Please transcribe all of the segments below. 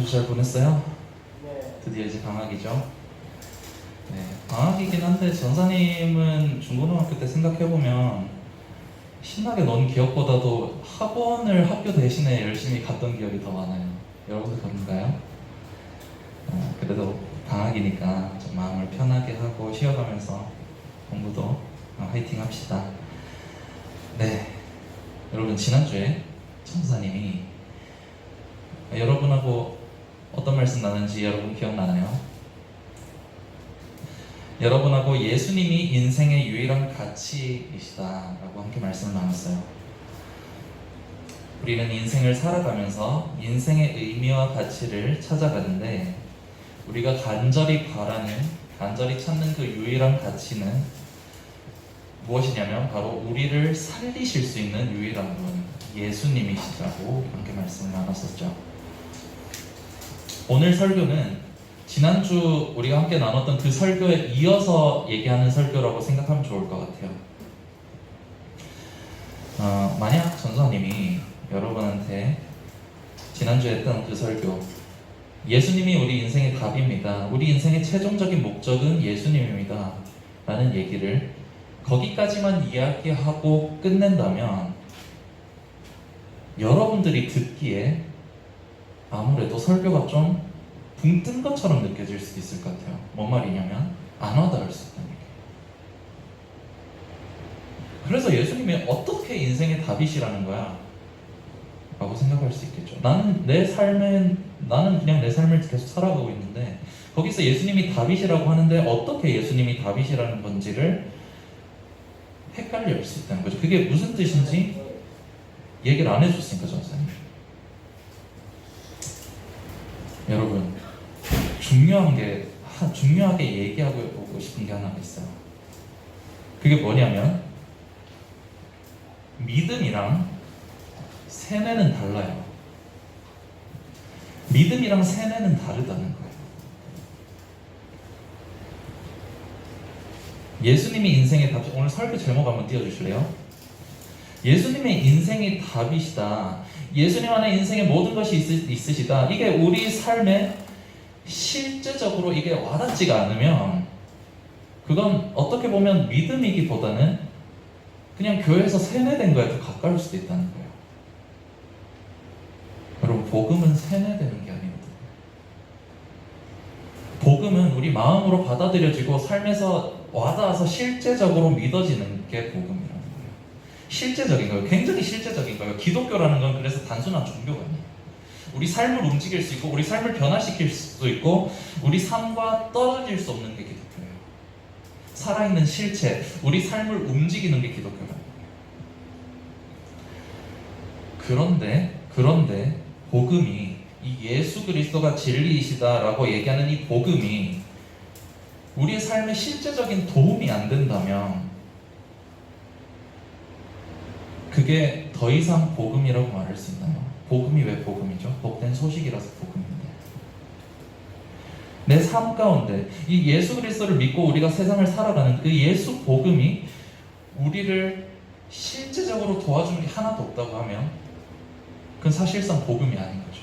주 잘 보냈어요? 네. 드디어 이제 방학이죠? 네, 방학이긴 한데 전사님은 중고등학교 때 생각해보면 신나게 논 기억보다도 학원을 학교 대신에 열심히 갔던 기억이 더 많아요. 여러분도 그런가요? 그래도 방학이니까 좀 마음을 편하게 하고 쉬어가면서 공부도 화이팅 합시다. 네, 여러분 지난주에 전사님이 여러분하고 어떤 말씀 나는지 여러분 기억나나요? 여러분하고 예수님이 인생의 유일한 가치이시다라고 함께 말씀을 나눴어요. 우리는 인생을 살아가면서 인생의 의미와 가치를 찾아가는데 우리가 간절히 바라는, 간절히 찾는 그 유일한 가치는 무엇이냐면 바로 우리를 살리실 수 있는 유일한 분, 예수님이시라고 함께 말씀을 나눴었죠. 오늘 설교는 지난주 우리가 함께 나눴던 그 설교에 이어서 얘기하는 설교라고 생각하면 좋을 것 같아요. 만약 전사님이 여러분한테 지난주에 했던 그 설교, 예수님이 우리 인생의 답입니다, 우리 인생의 최종적인 목적은 예수님입니다 라는 얘기를 거기까지만 이야기하고 끝낸다면 여러분들이 듣기에 아무래도 설교가 좀 붕 뜬 것처럼 느껴질 수도 있을 것 같아요. 뭔 말이냐면 안 와닿을 수 있다는 얘기예요. 그래서 예수님이 어떻게 인생의 답이시라는 거야? 라고 생각할 수 있겠죠. 나는 그냥 내 삶을 계속 살아가고 있는데 거기서 예수님이 답이시라고 하는데 어떻게 예수님이 답이시라는 건지를 헷갈릴 수 있다는 거죠. 그게 무슨 뜻인지 얘기를 안 해줬으니까 전사님. 여러분 중요하게 얘기하고 싶은 게 하나 있어요. 그게 뭐냐면 믿음이랑 세뇌는 달라요. 믿음이랑 세뇌는 다르다는 거예요. 예수님이 인생의 답, 오늘 설교 제목 한번 띄워주실래요? 예수님의 인생이 답이시다. 예수님 안에 인생의 모든 것이 있으시다. 이게 우리 삶에 실제적으로 이게 와닿지가 않으면 그건 어떻게 보면 믿음이기보다는 그냥 교회에서 세뇌된 거에 더 가까울 수도 있다는 거예요. 여러분, 복음은 세뇌되는 게 아니거든요. 복음은 우리 마음으로 받아들여지고 삶에서 와닿아서 실제적으로 믿어지는 게 복음이라는 거예요. 실제적인 거예요. 굉장히 실제적인 거예요. 기독교라는 건 그래서 단순한 종교가 아니에요. 우리 삶을 움직일 수 있고 우리 삶을 변화시킬 수도 있고 우리 삶과 떨어질 수 없는 게 기독교예요. 살아있는 실체, 우리 삶을 움직이는 게 기독교라는 거예요. 그런데 복음이 이 예수 그리스도가 진리이시다라고 얘기하는 이 복음이 우리의 삶에 실제적인 도움이 안 된다면 그게 더 이상 복음이라고 말할 수 있나요? 복음이 왜 복음이죠? 복된 소식이라서 복음인데 내 삶 가운데 이 예수 그리스도를 믿고 우리가 세상을 살아가는 그 예수 복음이 우리를 실제적으로 도와주는 게 하나도 없다고 하면 그건 사실상 복음이 아닌 거죠.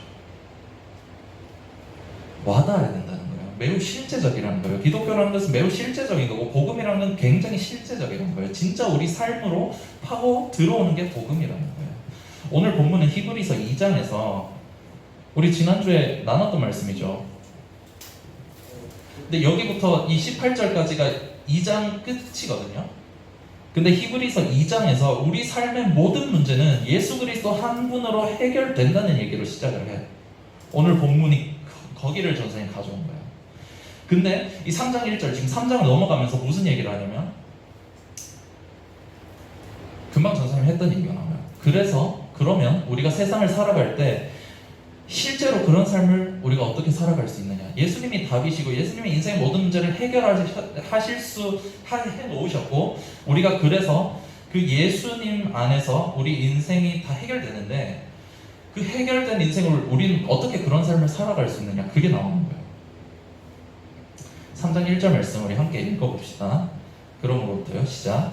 와닿아야 된다는 거예요. 매우 실제적이라는 거예요. 기독교라는 것은 매우 실제적인 거고 복음이라는 건 굉장히 실제적이라는 거예요. 진짜 우리 삶으로 파고 들어오는 게 복음이라는 거예요. 오늘 본문은 히브리서 2장에서 우리 지난주에 나눴던 말씀이죠. 근데 여기부터 이 18절까지가 2장 끝이거든요. 근데 히브리서 2장에서 우리 삶의 모든 문제는 예수 그리스도 한 분으로 해결된다는 얘기로 시작을 해요. 오늘 본문이 거기를 전선이 가져온 거예요. 근데 이 3장 1절, 지금 3장을 넘어가면서 무슨 얘기를 하냐면 금방 전선이 했던 얘기가 나와요. 그러면 우리가 세상을 살아갈 때 실제로 그런 삶을 우리가 어떻게 살아갈 수 있느냐. 예수님이 답이시고 예수님이 인생의 모든 문제를 해놓으셨고 우리가 그래서 그 예수님 안에서 우리 인생이 다 해결되는데 그 해결된 인생을 우리는 어떻게 그런 삶을 살아갈 수 있느냐. 그게 나오는 거예요. 3장 1절 말씀 우리 함께 읽어봅시다. 그러므로부터요. 시작.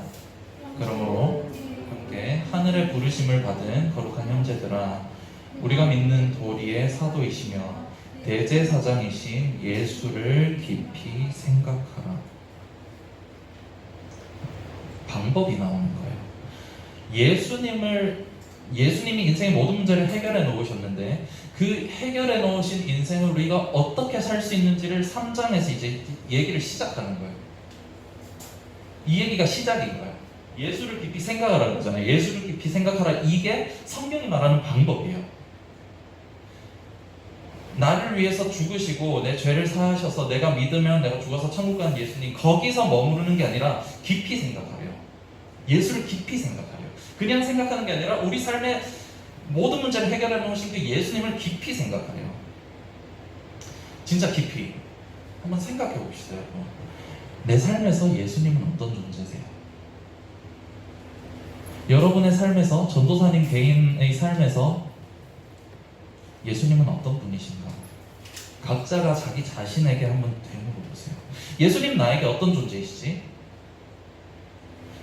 그러므로 함께 하늘의 부르심을 받은 거룩한 형제들아, 우리가 믿는 도리의 사도이시며 대제사장이신 예수를 깊이 생각하라. 방법이 나오는 거예요. 예수님이 인생의 모든 문제를 해결해 놓으셨는데 그 해결해 놓으신 인생을 우리가 어떻게 살 수 있는지를 3장에서 이제 얘기를 시작하는 거예요. 이 얘기가 시작인 거예요. 예수를 깊이 생각하라는 거잖아요. 예수를 깊이 생각하라. 이게 성경이 말하는 방법이에요. 나를 위해서 죽으시고 내 죄를 사하셔서 내가 믿으면 내가 죽어서 천국 가는 예수님, 거기서 머무르는 게 아니라 깊이 생각하래요. 예수를 깊이 생각하래요. 그냥 생각하는 게 아니라 우리 삶의 모든 문제를 해결해 놓으신 그 예수님을 깊이 생각하래요. 진짜 깊이 한번 생각해 봅시다. 내 삶에서 예수님은 어떤 존재세요? 여러분의 삶에서, 전도사님 개인의 삶에서 예수님은 어떤 분이신가? 각자가 자기 자신에게 한번 되물어보세요. 예수님 나에게 어떤 존재이시지?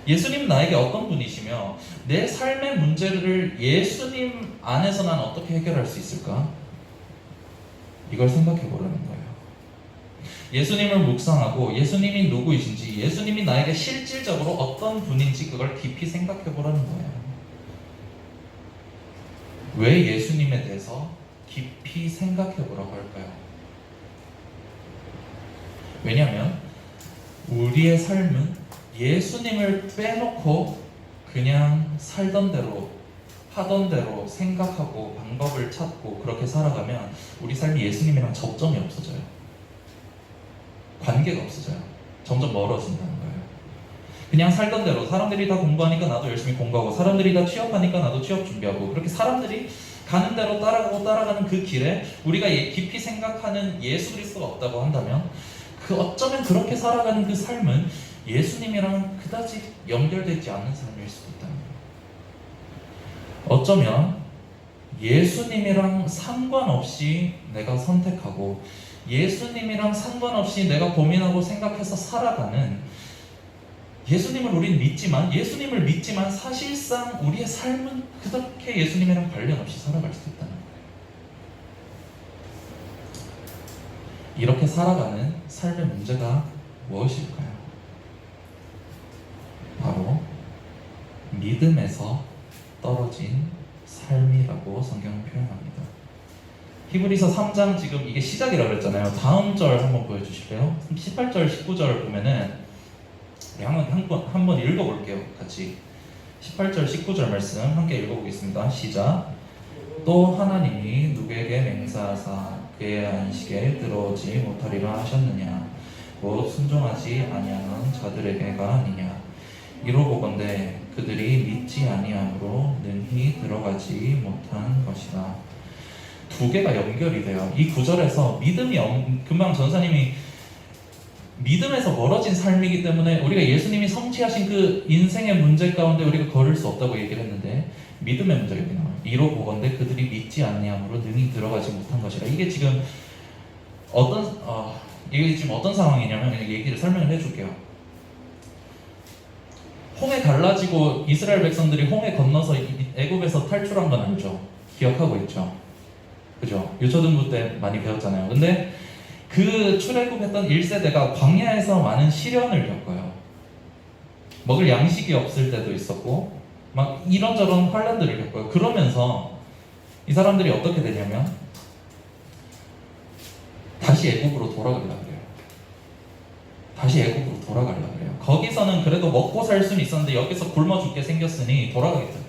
예수님 나에게 어떤 분이시며 내 삶의 문제를 예수님 안에서 난 어떻게 해결할 수 있을까? 이걸 생각해 보라는 거예요. 예수님을 묵상하고 예수님이 누구이신지, 예수님이 나에게 실질적으로 어떤 분인지 그걸 깊이 생각해 보라는 거예요. 왜 예수님에 대해서 깊이 생각해 보라고 할까요? 왜냐하면 우리의 삶은 예수님을 빼놓고 그냥 살던 대로 하던 대로 생각하고 방법을 찾고 그렇게 살아가면 우리 삶이 예수님이랑 접점이 없어져요. 관계가 없어져요. 점점 멀어진다는 거예요. 그냥 살던 대로 사람들이 다 공부하니까 나도 열심히 공부하고, 사람들이 다 취업하니까 나도 취업 준비하고, 그렇게 사람들이 가는 대로 따라가고 따라가는 그 길에 우리가 깊이 생각하는 예수 그리스도가 없다고 한다면, 그 어쩌면 그렇게 살아가는 그 삶은 예수님이랑 그다지 연결되지 않는 삶일 수도 있다는 거예요. 어쩌면 예수님이랑 상관없이 내가 선택하고 예수님이랑 상관없이 내가 고민하고 생각해서 살아가는, 예수님을 우린 믿지만, 예수님을 믿지만 사실상 우리의 삶은 그렇게 예수님이랑 관련 없이 살아갈 수 있다는 거예요. 이렇게 살아가는 삶의 문제가 무엇일까요? 바로 믿음에서 떨어진 삶이라고 성경은 표현합니다. 히브리서 3장, 지금 이게 시작이라고 그랬잖아요. 다음 절 한번 보여주실래요? 18절, 19절 보면은 한번 읽어볼게요. 같이 18절, 19절 말씀 함께 읽어보겠습니다. 시작. 또 하나님이 누구에게 맹세하사 그의 안식에 들어오지 못하리라 하셨느냐? 곧 순종하지 아니하는 자들에게가 아니냐? 이로보건대 그들이 믿지 아니함으로 능히 들어가지 못한 것이다. 두 개가 연결이 돼요. 이 구절에서 믿음이, 금방 전사님이 믿음에서 멀어진 삶이기 때문에 우리가 예수님이 성취하신 그 인생의 문제 가운데 우리가 걸을 수 없다고 얘기를 했는데, 믿음의 문제가 여기 나와요. 이로보건대 그들이 믿지 아니함으로 능히 들어가지 못한 것이라. 이게 지금 어떤 상황이냐면, 얘기를 설명을 해줄게요. 홍해 갈라지고 이스라엘 백성들이 홍해 건너서 애굽에서 탈출한 건 알죠? 기억하고 있죠? 그죠? 유초등부 때 많이 배웠잖아요. 근데 그 출애굽했던 1세대가 광야에서 많은 시련을 겪어요. 먹을 양식이 없을 때도 있었고 막 이런저런 환란들을 겪어요. 그러면서 이 사람들이 어떻게 되냐면 다시 애굽으로 돌아가려고 해요. 다시 애굽으로 돌아가려고 해요. 거기서는 그래도 먹고 살 수는 있었는데 여기서 굶어 죽게 생겼으니 돌아가겠다 해요.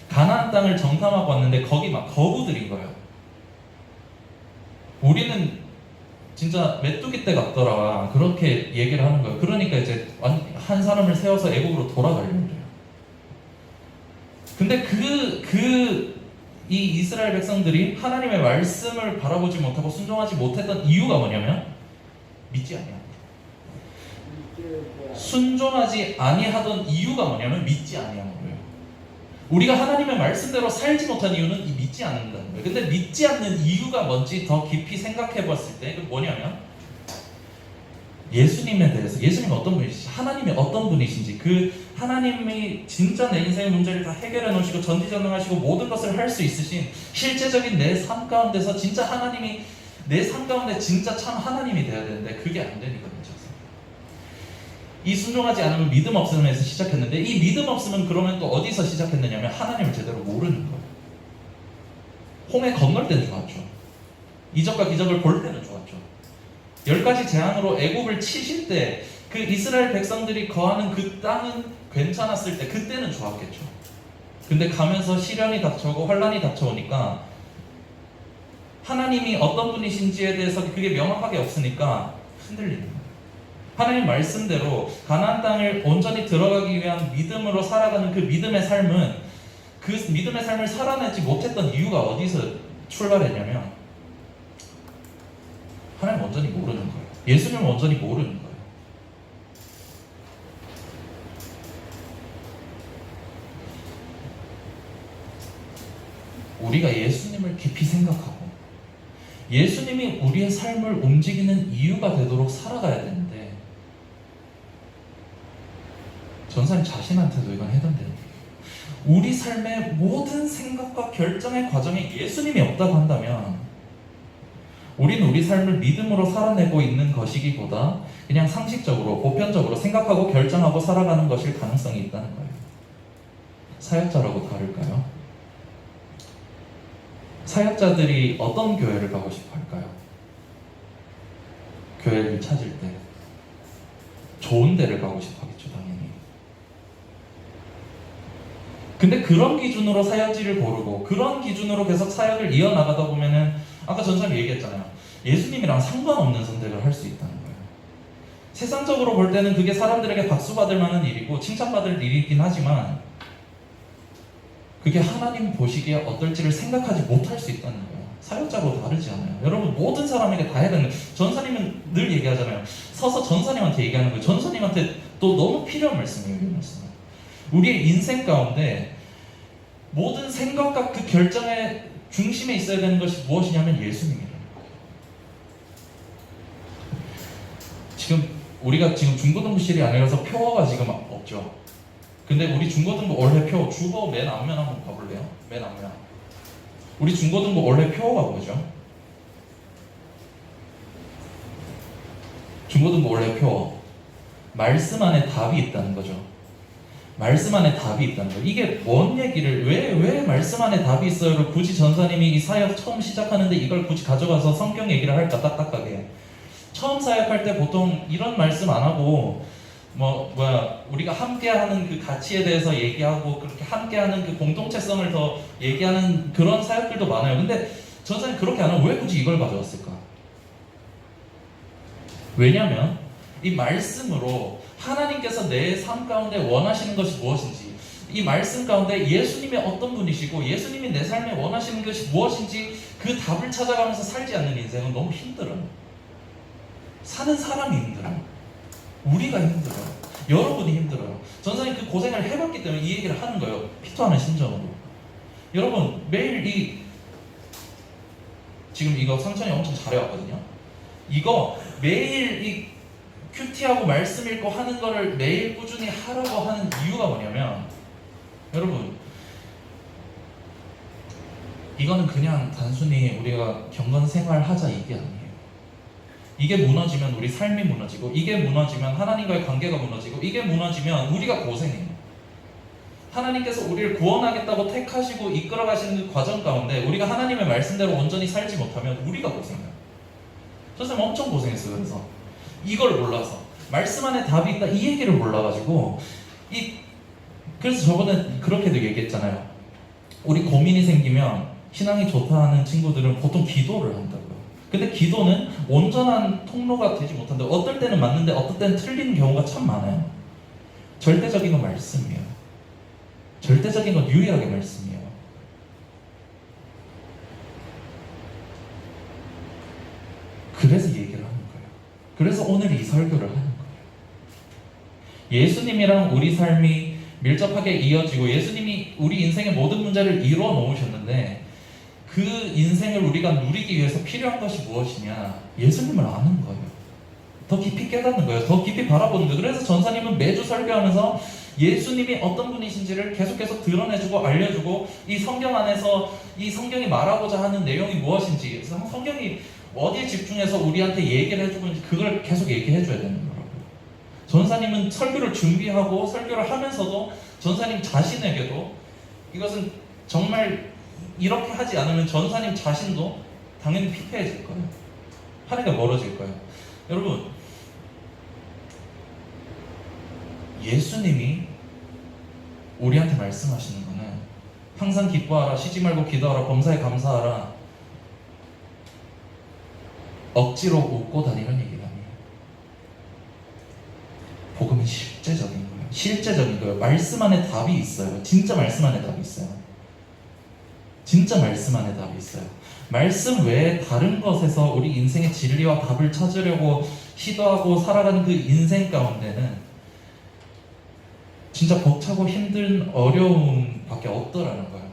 가나안 땅을 정탐하고 왔는데 거기 막 거부들인 거예요. 우리는 진짜 메뚜기 떼 같더라, 그렇게 얘기를 하는 거예요. 그러니까 이제 한 사람을 세워서 애국으로 돌아가려고 해요. 근데 이 이스라엘 백성들이 하나님의 말씀을 바라보지 못하고 순종하지 못했던 이유가 뭐냐면 믿지 아니합니다. 순종하지 아니하던 이유가 뭐냐면 믿지 아니하는 거예요. 우리가 하나님의 말씀대로 살지 못한 이유는 이 믿지 않는다는 거예요. 근데 믿지 않는 이유가 뭔지 더 깊이 생각해 봤을 때 그 뭐냐면 예수님에 대해서, 예수님이 어떤 분이신지, 하나님이 어떤 분이신지, 그 하나님이 진짜 내 인생의 문제를 다 해결해 놓으시고 전지전능하시고 모든 것을 할 수 있으신 실제적인 내 삶 가운데서 진짜 하나님이, 내 삶 가운데 진짜 참 하나님이 돼야 되는데 그게 안 되니까 문제죠. 이 순종하지 않으면 믿음 없음에서 시작했는데, 이 믿음 없음은 그러면 또 어디서 시작했느냐면 하나님을 제대로 모르는 거예요. 홍해 건널 때는 좋았죠. 이적과 기적을 볼 때는 좋았죠. 10가지 재앙으로 애굽을 치실 때 그 이스라엘 백성들이 거하는 그 땅은 괜찮았을 때 그때는 좋았겠죠. 근데 가면서 시련이 닥쳐오고 환란이 닥쳐오니까 하나님이 어떤 분이신지에 대해서 그게 명확하게 없으니까 흔들리는 거예요. 하나님 말씀대로 가나안 땅을 온전히 들어가기 위한 믿음으로 살아가는 그 믿음의 삶은, 그 믿음의 삶을 살아내지 못했던 이유가 어디서 출발했냐면 하나님 온전히 모르는 거예요. 예수님을 온전히 모르는 거예요. 우리가 예수님을 깊이 생각하고 예수님이 우리의 삶을 움직이는 이유가 되도록 살아가야 되는데, 전사님 자신한테도 이건 해당되는 거예요. 우리 삶의 모든 생각과 결정의 과정에 예수님이 없다고 한다면 우리는 우리 삶을 믿음으로 살아내고 있는 것이기보다 그냥 상식적으로 보편적으로 생각하고 결정하고 살아가는 것일 가능성이 있다는 거예요. 사역자라고 다를까요? 사역자들이 어떤 교회를 가고 싶어 할까요? 교회를 찾을 때 좋은 데를 가고 싶어 하겠죠, 당연히. 근데 그런 기준으로 사역지를 고르고 그런 기준으로 계속 사역을 이어나가다 보면은, 아까 전사님이 얘기했잖아요. 예수님이랑 상관없는 선택을 할 수 있다는 거예요. 세상적으로 볼 때는 그게 사람들에게 박수받을 만한 일이고 칭찬받을 일이긴 하지만 그게 하나님 보시기에 어떨지를 생각하지 못할 수 있다는 거예요. 사역자로 다르지 않아요. 여러분, 모든 사람에게 다 해야 되는 거예요. 전사님은 늘 얘기하잖아요. 서서 전사님한테 얘기하는 거예요. 전사님한테 또 너무 필요한 말씀이에요. 이 말씀은. 우리의 인생 가운데 모든 생각과 그 결정의 중심에 있어야 되는 것이 무엇이냐면 예수님이라는 거예요. 지금 우리가 지금 중고등부실이 아니라서 표어가 지금 없죠. 근데 우리 중고등부 올해표 주보 맨 앞면 한번 봐볼래요? 맨 앞면. 우리 중고등부 올해표가 뭐죠? 중고등부 올해표. 말씀 안에 답이 있다는 거죠. 말씀 안에 답이 있다는 거예요. 이게 뭔 얘기를, 왜 말씀 안에 답이 있어요를 굳이 전사님이 이 사역 처음 시작하는데 이걸 굳이 가져가서 성경 얘기를 할까, 딱딱하게. 처음 사역할 때 보통 이런 말씀 안 하고 우리가 함께하는 그 가치에 대해서 얘기하고 그렇게 함께하는 그 공동체성을 더 얘기하는 그런 사역들도 많아요. 근데 전사님 그렇게 안 하고 왜 굳이 이걸 가져왔을까? 왜냐하면 이 말씀으로 하나님께서 내 삶 가운데 원하시는 것이 무엇인지, 이 말씀 가운데 예수님이 어떤 분이시고 예수님이 내 삶에 원하시는 것이 무엇인지 그 답을 찾아가면서 살지 않는 인생은 너무 힘들어요. 사는 사람이 힘들어요. 우리가 힘들어요. 여러분이 힘들어요. 전사님 그 고생을 해봤기 때문에 이 얘기를 하는 거예요. 피토하는 심정으로. 여러분, 매일 지금 이거 상천이 엄청 잘해왔거든요. 이거 매일 이 큐티하고 말씀 읽고 하는 거를 매일 꾸준히 하라고 하는 이유가 뭐냐면, 여러분, 이거는 그냥 단순히 우리가 경건 생활하자 이게 아니에요. 이게 무너지면 우리 삶이 무너지고, 이게 무너지면 하나님과의 관계가 무너지고, 이게 무너지면 우리가 고생해요. 하나님께서 우리를 구원하겠다고 택하시고 이끌어가시는 그 과정 가운데 우리가 하나님의 말씀대로 온전히 살지 못하면 우리가 고생해요. 저 사람 엄청 고생했어요. 그래서 이걸 몰라서, 말씀 안에 답이 있다 이 얘기를 몰라가지고 그래서 저번에 그렇게도 얘기했잖아요. 우리 고민이 생기면 신앙이 좋다 하는 친구들은 보통 기도를 한다고요. 근데 기도는 온전한 통로가 되지 못한다. 어떨 때는 맞는데 어떨 때는 틀리는 경우가 참 많아요. 절대적인 건 말씀이에요. 절대적인 건 유일하게 말씀이에요. 그래서 얘기를 하는 거예요. 그래서 오늘 이 설교를 하는 거예요. 예수님이랑 우리 삶이 밀접하게 이어지고 예수님이 우리 인생의 모든 문제를 이루어 놓으셨는데 그 인생을 우리가 누리기 위해서 필요한 것이 무엇이냐? 예수님을 아는 거예요. 더 깊이 깨닫는 거예요. 더 깊이 바라보는 거예요. 그래서 전사님은 매주 설교하면서 예수님이 어떤 분이신지를 계속 드러내주고 알려주고, 이 성경 안에서 이 성경이 말하고자 하는 내용이 무엇인지, 성경이 어디에 집중해서 우리한테 얘기를 해주고 있는지 그걸 계속 얘기해 줘야 되는 거라고요. 전사님은 설교를 준비하고 설교를 하면서도 전사님 자신에게도, 이것은 정말 이렇게 하지 않으면 전사님 자신도 당연히 피폐해질 거예요. 하늘과 멀어질 거예요. 여러분, 예수님이 우리한테 말씀하시는 거는 항상 기뻐하라, 쉬지 말고 기도하라, 범사에 감사하라, 억지로 웃고 다니는 얘기가 아니에요. 복음은 실제적인 거예요. 실제적인 거예요. 말씀 안에 답이 있어요. 진짜 말씀 안에 답이 있어요. 진짜 말씀 안에 답이 있어요. 말씀 외에 다른 것에서 우리 인생의 진리와 답을 찾으려고 시도하고 살아가는 그 인생 가운데는 진짜 벅차고 힘든 어려움밖에 없더라는 거예요.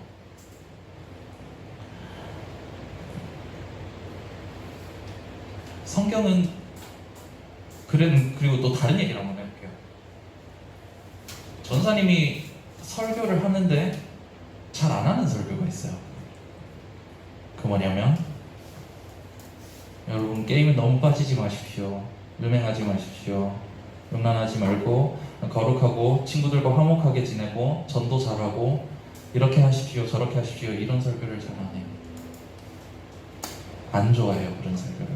성경은 그리고 또 다른 얘기를 한번 해볼게요. 전사님이 설교를 하는데 잘 안 하는 설교가 있어요. 그 뭐냐면, 여러분 게임에 너무 빠지지 마십시오. 음행하지 마십시오. 음란하지 말고 거룩하고 친구들과 화목하게 지내고 전도 잘하고 이렇게 하십시오, 저렇게 하십시오. 이런 설교를 잘 안 해요. 안 좋아해요, 그런 설교를.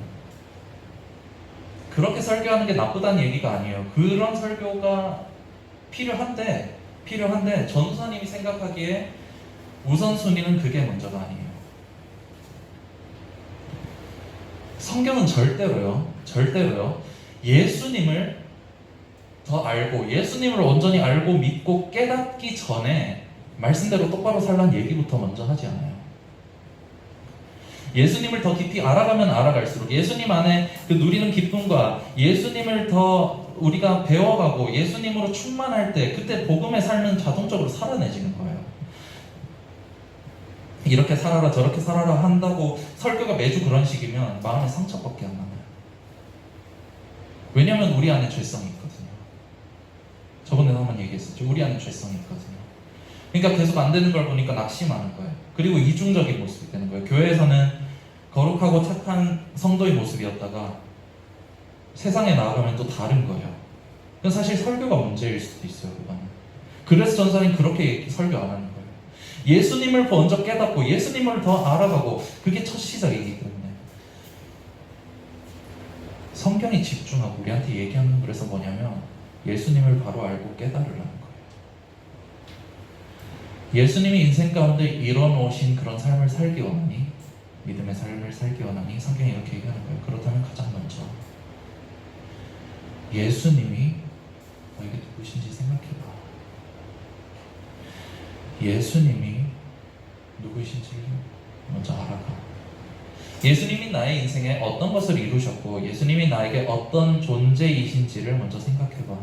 그렇게 설교하는 게 나쁘다는 얘기가 아니에요. 그런 설교가 필요한데 전도사님이 생각하기에 우선순위는 그게 먼저가 아니에요. 성경은 절대로요 예수님을 더 알고, 예수님을 온전히 알고 믿고 깨닫기 전에 말씀대로 똑바로 살라는 얘기부터 먼저 하지 않아요. 예수님을 더 깊이 알아가면 알아갈수록 예수님 안에 그 누리는 기쁨과 예수님을 더 우리가 배워가고 예수님으로 충만할 때, 그때 복음의 삶은 자동적으로 살아내지는 거예요. 이렇게 살아라 저렇게 살아라 한다고 설교가 매주 그런 식이면 마음에 상처밖에 안 남아요. 왜냐하면 우리 안에 죄성이 있거든요. 저번에도 한번 얘기했었죠. 우리 안에 죄성이 있거든요. 그러니까 계속 안 되는 걸 보니까 낙심하는 거예요. 그리고 이중적인 모습이 되는 거예요. 교회에서는 거룩하고 착한 성도의 모습이었다가 세상에 나아가면 또 다른 거예요. 사실 설교가 문제일 수도 있어요, 그거는. 그래서 전사님 그렇게 설교 안 하는 거예요. 예수님을 먼저 깨닫고 예수님을 더 알아가고, 그게 첫 시작이기 때문에. 성경이 집중하고 우리한테 얘기하는 건 그래서 뭐냐면, 예수님을 바로 알고 깨달으라는 거예요. 예수님이 인생 가운데 이뤄놓으신 그런 삶을 살기 원하니, 믿음의 삶을 살기 원하니, 성경이 이렇게 얘기하는 거예요. 그렇다면 가장 먼저 예수님이 너에게 누구신지 생각해봐. 예수님이 누구신지 먼저 알아가. 예수님이 나의 인생에 어떤 것을 이루셨고 예수님이 나에게 어떤 존재이신지를 먼저 생각해봐.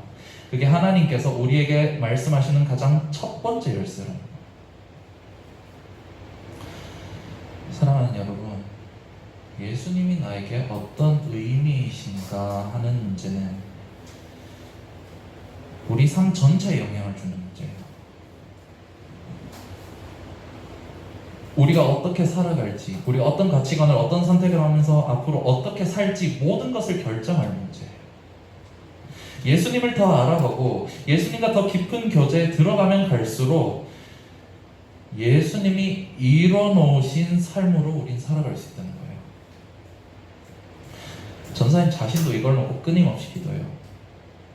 그게 하나님께서 우리에게 말씀하시는 가장 첫 번째 열쇠라는 거예요. 사랑하는 여러분, 예수님이 나에게 어떤 의미이신가 하는 문제는 우리 삶 전체에 영향을 주는 문제예요. 우리가 어떻게 살아갈지, 우리 어떤 가치관을, 어떤 선택을 하면서 앞으로 어떻게 살지, 모든 것을 결정할 문제예요. 예수님을 더 알아보고 예수님과 더 깊은 교제에 들어가면 갈수록 예수님이 이뤄놓으신 삶으로 우린 살아갈 수 있다는 거예요. 전사님 자신도 이걸 놓고 끊임없이 기도해요.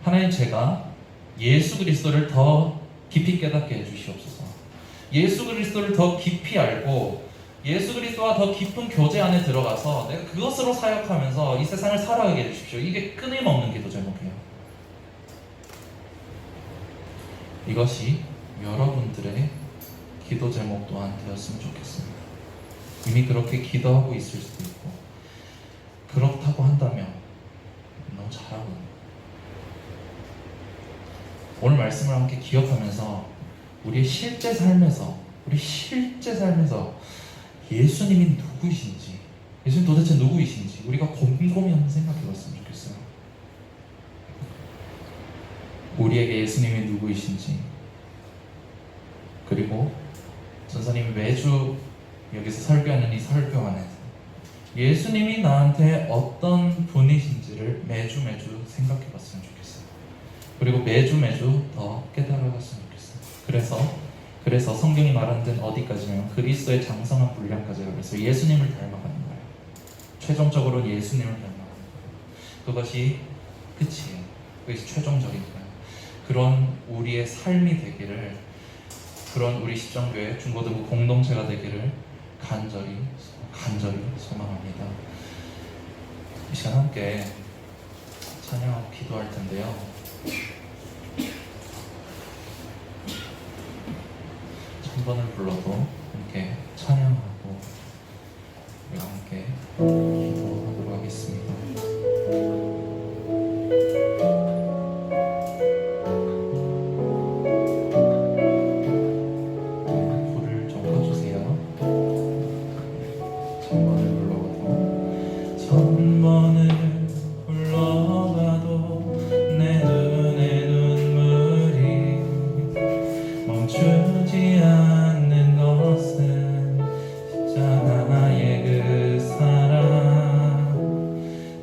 하나님, 제가 예수 그리스도를 더 깊이 깨닫게 해주시옵소서. 예수 그리스도를 더 깊이 알고 예수 그리스도와 더 깊은 교제 안에 들어가서 내가 그것으로 사역하면서 이 세상을 살아가게 해주십시오. 이게 끊임없는 기도 제목이에요. 이것이 여러분들의 기도 제목 또한 되었으면 좋겠습니다. 이미 그렇게 기도하고 있을 수도 있고, 그렇다고 한다면 너무 잘하고, 오늘 말씀을 함께 기억하면서 우리의 실제 삶에서 예수님이 누구이신지, 예수님 도대체 누구이신지 우리가 곰곰이 한번 생각해 봤으면 좋겠어요. 우리에게 예수님이 누구이신지, 그리고 전사님이 매주 여기서 설교하는 이 설교 안에서 예수님이 나한테 어떤 분이신지를 매주 생각해 봤으면 좋겠어요. 그리고 매주 더 깨달아갔으면 좋겠어요. 그래서 성경이 말하는 데는 어디까지냐면 그리스도의 장성한 분량까지라고 해서 예수님을 닮아가는 거예요. 최종적으로는 예수님을 닮아가는 거예요. 그것이 끝이에요. 그것이 최종적인 거예요. 그런 우리의 삶이 되기를, 그런 우리 십정교회 중고등부 공동체가 되기를 간절히 소망합니다. 이 시간 함께 찬양하고 기도할 텐데요. 천번을 불러도 함께 찬양하고 우리 함께 기도하도록 하겠습니다. 불을 좀 꺼주세요. 천번을 불러도 천번을 불러봐도 내 눈에 눈물이 멈추지 않는 것은 십자가의 그 사랑,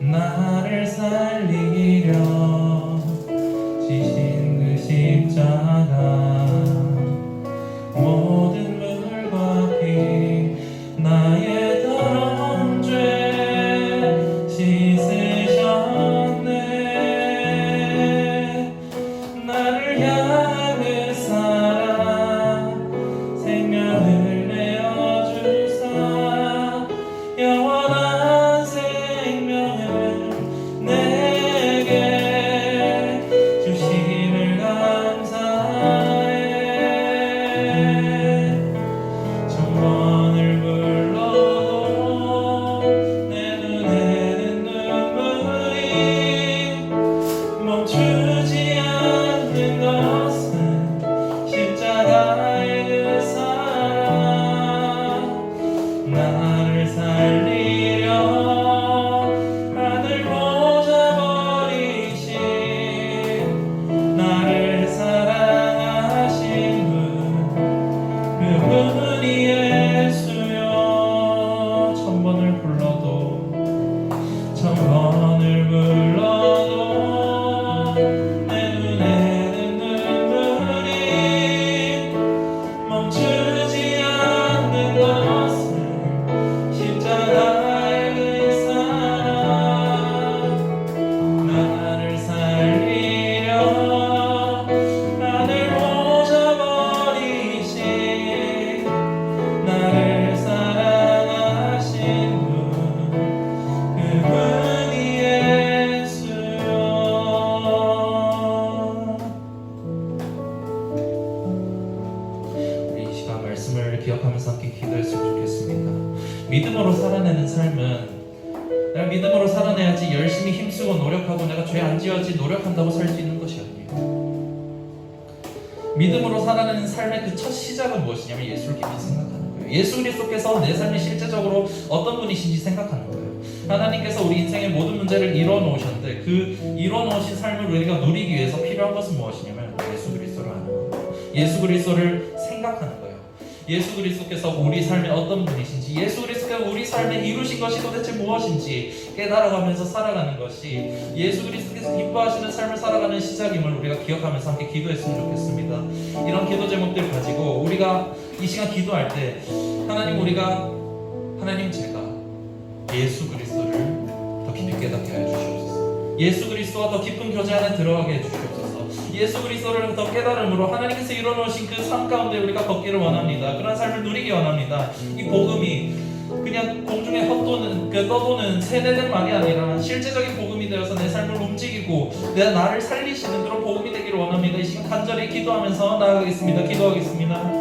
나를 살리려 지신 그 십자가, 모든 물과 피 나의 더러운 죄 씻으셨네. 나를 향한 그 사랑, 생명을 내어주사 영원한 생명을 내게 주심을 감사해. 천번을 불러도 내 눈에는 눈물이 멈추지 않는 것은 십자가의 그 사랑, 나를 살리려 하늘 보좌 버리신, 나를 사랑하신 분, 그분이 예수여. 천번을 불러도 내 눈에는 눈물이 멈추지 않는 것은 십자가의 그 사랑, 나를 살리려 하늘 보좌 버리신, 나를 사랑하신 분, 그분이 예수여. 우리 이 시간 말씀을 기억하면서 함께 기도했으면 좋겠습니다. 믿음으로 살아내는 삶은 내가 믿음으로 살아내야지 열심히 힘쓰고 노력하고 내가 죄 안 지어야지 노력한다고 살 수 있는 것이 아니에요. 믿음으로 살아내는 삶의 그 첫 시작은 무엇이냐면 예수를 깊이 생각하는 거예요. 예수 그리스도께서 내 삶에 실제적으로 어떤 분이신지 생각하는 거예요. 하나님께서 우리 인생의 모든 문제를 이뤄놓으셨는데 그 이뤄놓으신 삶을 우리가 누리기 위해서 필요한 것은 무엇이냐면 예수 그리스도를 아는 거예요. 예수 그리스도를 생각하는 거예요. 예수 그리스도께서 우리 삶에 어떤 분이신지, 예수 그리스도께서 우리 삶에 이루신 것이 도대체 무엇인지 깨달아가면서 살아가는 것이 예수 그리스도께서 기뻐하시는 삶을 살아가는 시작임을 우리가 기억하면서 함께 기도했으면 좋겠습니다. 이런 기도 제목들 가지고 우리가 이 시간 기도할 때 하나님 제가 예수 그리스도를 더 깊이 깨닫게 해 주시옵소서. 예수 그리스도와 더 깊은 교제 안에 들어가게 해 주시옵소서. 예수 그리스도를 더 깨달음으로 하나님께서 이뤄놓으신 그 삶 가운데 우리가 걷기를 원합니다. 그런 삶을 누리기 원합니다. 이 복음이 그냥 공중에 떠도는 세뇌된 말이 아니라 실제적인 복음이 되어서 내 삶을 움직이고 나를 살리시는 그런 복음이 되기를 원합니다. 이 시간 간절히 기도하면서 나아가겠습니다. 기도하겠습니다.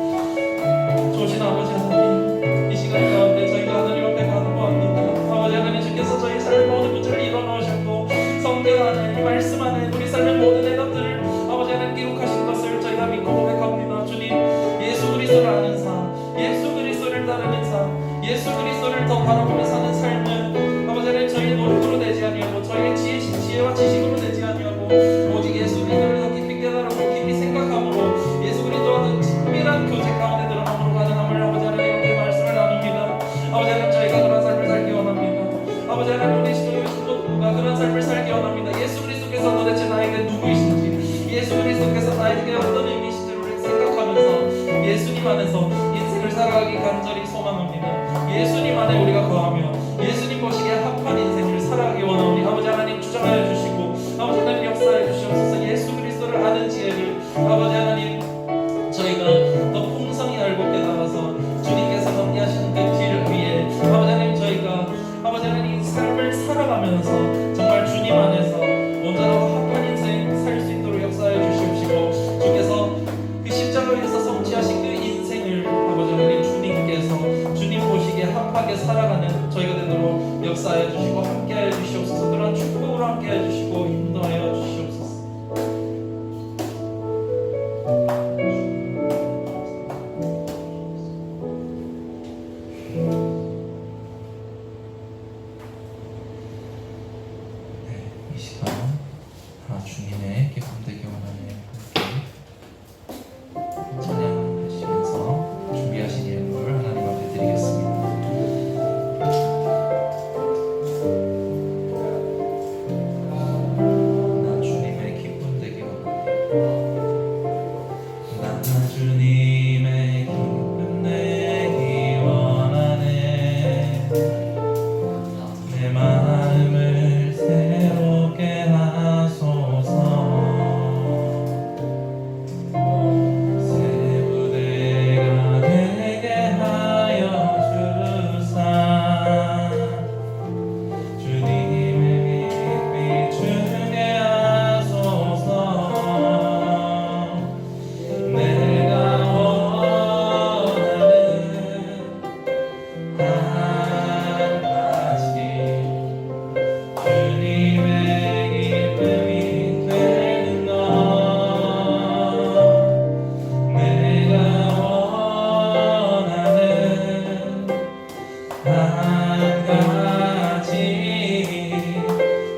좋으신 아버지 하나님, 이 시간 가운데 저희가 하나님 앞에 가는 보았습니다. 아버지 하나님, 주께서 저희 삶의 모든 문제를 이뤄놓으셨고 성경 안에, 말씀 안에 우리 삶의 모든 해답들을 아버지 하나님 기록하신 것을 저희가 믿고 고백합니다. 주님, 예수 그리스도를 아는 삶, 예수 그리스도를 따르는 삶, 예수 그리스도를 더 바라보며 사는 삶은 아버지 하나님 저희의 노력으로 되지 아니하고 저희의 지혜와 지식으로 되지 아니하고 오직 예수 그리스도를 더 깊이 깨달아 나에게 어떤 의미인지를 생각하면서 예수님 안에서 인생을 살아가기 간절히 소망합니다. 예수님 안에 우리가 거하며 예수님 보시기에 합한 인생을 살아가기 원하오니 아버지 하나님 주장하여 주시고 아버지 하나님 역사해 주시옵소서. 예수 그리스도를 아는 지혜를 아버지 하나님 저희가 더 풍성히 알고 깨달아서 주님께서 함께하시는 그 길 위에 아버지 하나님 저희가 아버지 하나님 삶을 살아가면서 정말 주님 안에서 온전하고 합한 인생 살 수 있도록 역사하여 주시옵시고 주께서 그 십자가에서 성취하신 그 인생을 아버지 하나님 주님께서 주님 보시기에 합하게 살아가는 저희가 되도록 역사하여 주시고 함께하여 주시옵소서. 그런 축복으로 함께하여 주시고 인도하여 주시옵소서. 이 시간 다 주님의 기쁨 되기 원하는 함께 찬양하시면서 준비하신 예물 하나님 앞에 드리겠습니다. 나 주님의 기쁨 되기 원하네. 나 주님의 기쁨 되기 원하네. 내 마음을 새롭게 하소서. 새 무대가 되게 하여 주사. 주님의 빛 비추게 하소서. 내가 원하는 한 가지 주님의 기쁨이 되는 것. 내가 원하는 한 가지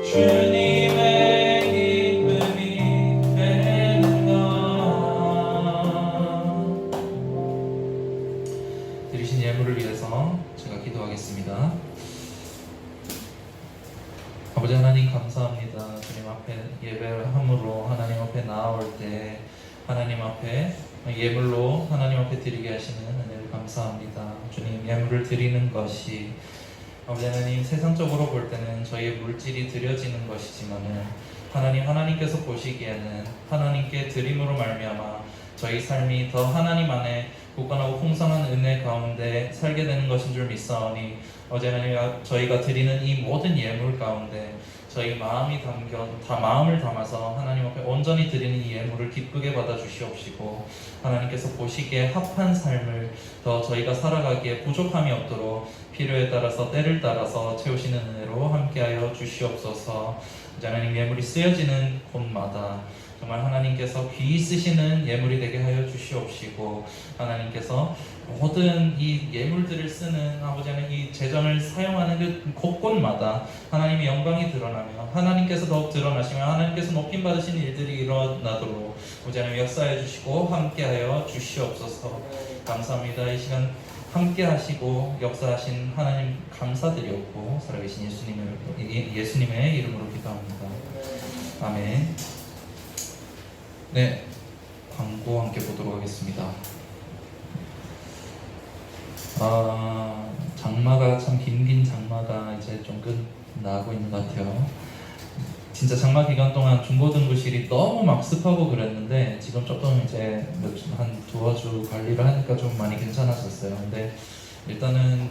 주님의 기쁨이 되는 것. 드리신 예물을 위해서 제가 기도하겠습니다. 아버지 하나님 감사합니다. 주님 앞에 예배를 함으로 하나님 앞에 나아올 때 하나님 앞에 예물로 하나님 앞에 드리게 하시는 은혜를 감사합니다. 주님 예물을 드리는 것이 아버지 하나님 세상적으로 볼 때는 저희의 물질이 드려지는 것이지만은 하나님께서 보시기에는 하나님께 드림으로 말미암아 저희 삶이 더 하나님 안에 굳건하고 풍성한 은혜 가운데 살게 되는 것인 줄 믿사오니 어제 하나님 저희가 드리는 이 모든 예물 가운데 저희 마음이 마음을 담아서 하나님 앞에 온전히 드리는 이 예물을 기쁘게 받아 주시옵시고 하나님께서 보시기에 합한 삶을 더 저희가 살아가기에 부족함이 없도록 필요에 따라서 때를 따라서 채우시는 은혜로 함께하여 주시옵소서. 이제 하나님 예물이 쓰여지는 곳마다 정말 하나님께서 귀히 쓰시는 예물이 되게 하여 주시옵시고 하나님께서 모든 이 예물들을 쓰는 아버지 하나님 이 재정을 사용하는 그 곳곳마다 하나님의 영광이 드러나며 하나님께서 더욱 드러나시며 하나님께서 높임 받으신 일들이 일어나도록 아버지 하나님 역사해 주시고 함께하여 주시옵소서. 감사합니다. 이 시간 함께 하시고 역사하신 하나님 감사드렸고 살아계신 예수님의 이름으로 기도합니다. 아멘. 네, 광고 함께 보도록 하겠습니다. 장마가 참 긴 장마가 이제 좀 끝나고 있는 것 같아요. 진짜 장마 기간 동안 중고등부실이 너무 막 습하고 그랬는데 지금 조금 이제 한 두어 주 관리를 하니까 좀 많이 괜찮아졌어요. 근데 일단은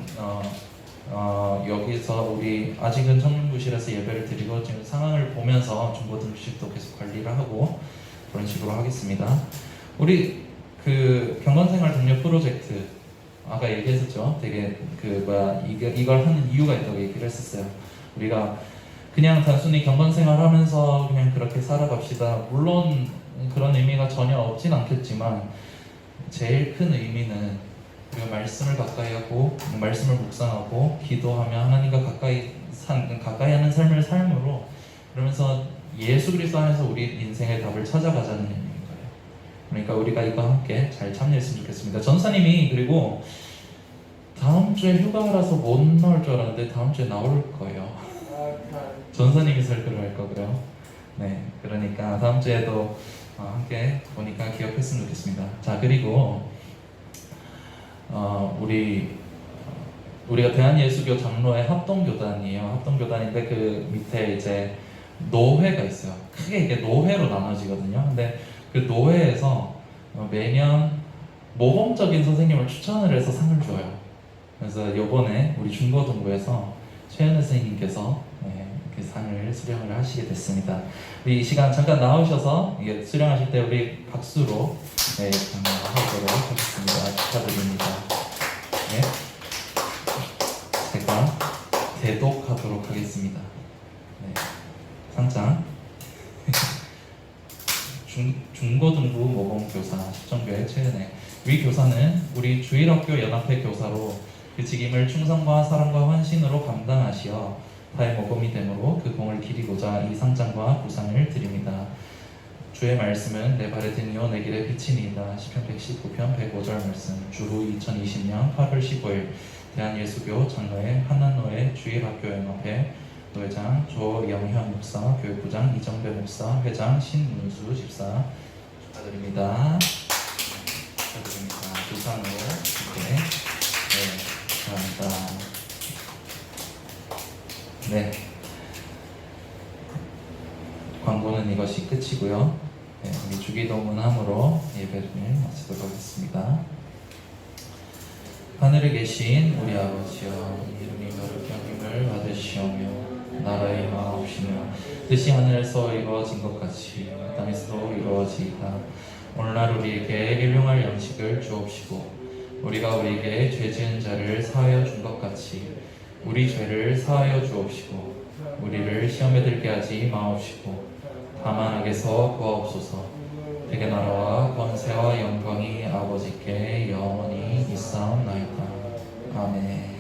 여기서 우리 아직은 청년부실에서 예배를 드리고 지금 상황을 보면서 중고등부실도 계속 관리를 하고 그런 식으로 하겠습니다. 우리 그 경건생활 동료 프로젝트 아까 얘기했었죠. 되게 이걸 하는 이유가 있다고 얘기를 했었어요. 우리가 그냥 단순히 경건생활 하면서 그냥 그렇게 살아갑시다. 물론 그런 의미가 전혀 없진 않겠지만 제일 큰 의미는 우리가 말씀을 가까이 하고 말씀을 묵상하고 기도하며 하나님과 가까이 하는 삶을 삶으로 그러면서 예수 그리스도 안에서 우리 인생의 답을 찾아가자는 의미인 거예요. 그러니까 우리가 이거 함께 잘 참여했으면 좋겠습니다. 전사님이 그리고 다음 주에 휴가라서 못 나올 줄 알았는데 다음 주에 나올 거예요. 전사님이 설교를 할 거고요. 네, 그러니까 다음 주에도 함께 보니까 기억했으면 좋겠습니다. 자, 그리고 우리가 대한예수교 장로의 합동교단이에요. 합동교단인데 그 밑에 이제 노회가 있어요. 크게 이게 노회로 나눠지거든요. 근데 그 노회에서 매년 모범적인 선생님을 추천을 해서 상을 줘요. 그래서 요번에 우리 중고등부에서 최현우 선생님께서 이렇게 상을 수령을 하시게 됐습니다. 우리 이 시간 잠깐 나오셔서 이게 수령하실 때 우리 박수로 하도록 하겠습니다. 축하드립니다. 네. 제가 대독하도록 하겠습니다. 네. 상장 중고등부 모범교사 십정교회 최은혜 위 교사는 우리 주일학교 연합회 교사로 그 직임을 충성과 사랑과 환신으로 감당하시어 다의 모범이 되므로 그 공을 기리고자 이 상장과 부상을 드립니다. 주의 말씀은 내 발에 등이요 내 길에 비치니이다. 시편 119편 105절 말씀. 주후 2020년 8월 15일 대한예수교 장로회 한남노회 주일학교연합회 노회장 조영현 목사, 교육부장 이정배 목사, 회장 신문수 집사 축하드립니다. 축하드립니다. 부상으로 이렇게 감사합니다. 네, 광고는 이것이 끝이고요. 우리 주기도문함으로 예배를 마치도록 하겠습니다. 하늘에 계신 우리 아버지여, 이름이 거룩히 여김을 받으시오며 나라의 마옵시며 뜻이 하늘에서 이루어진 것 같이 땅에서도 이루어지이다. 오늘날 우리에게 일용할 양식을 주옵시고 우리가 우리에게 죄 지은 자를 사하여 준 것 같이 우리 죄를 사하여 주옵시고 우리를 시험에 들게 하지 마옵시고 다만 악에서 구하옵소서. 되게 나라와 권세와 영광이 아버지께 영원히 있사옵나이다. 아멘.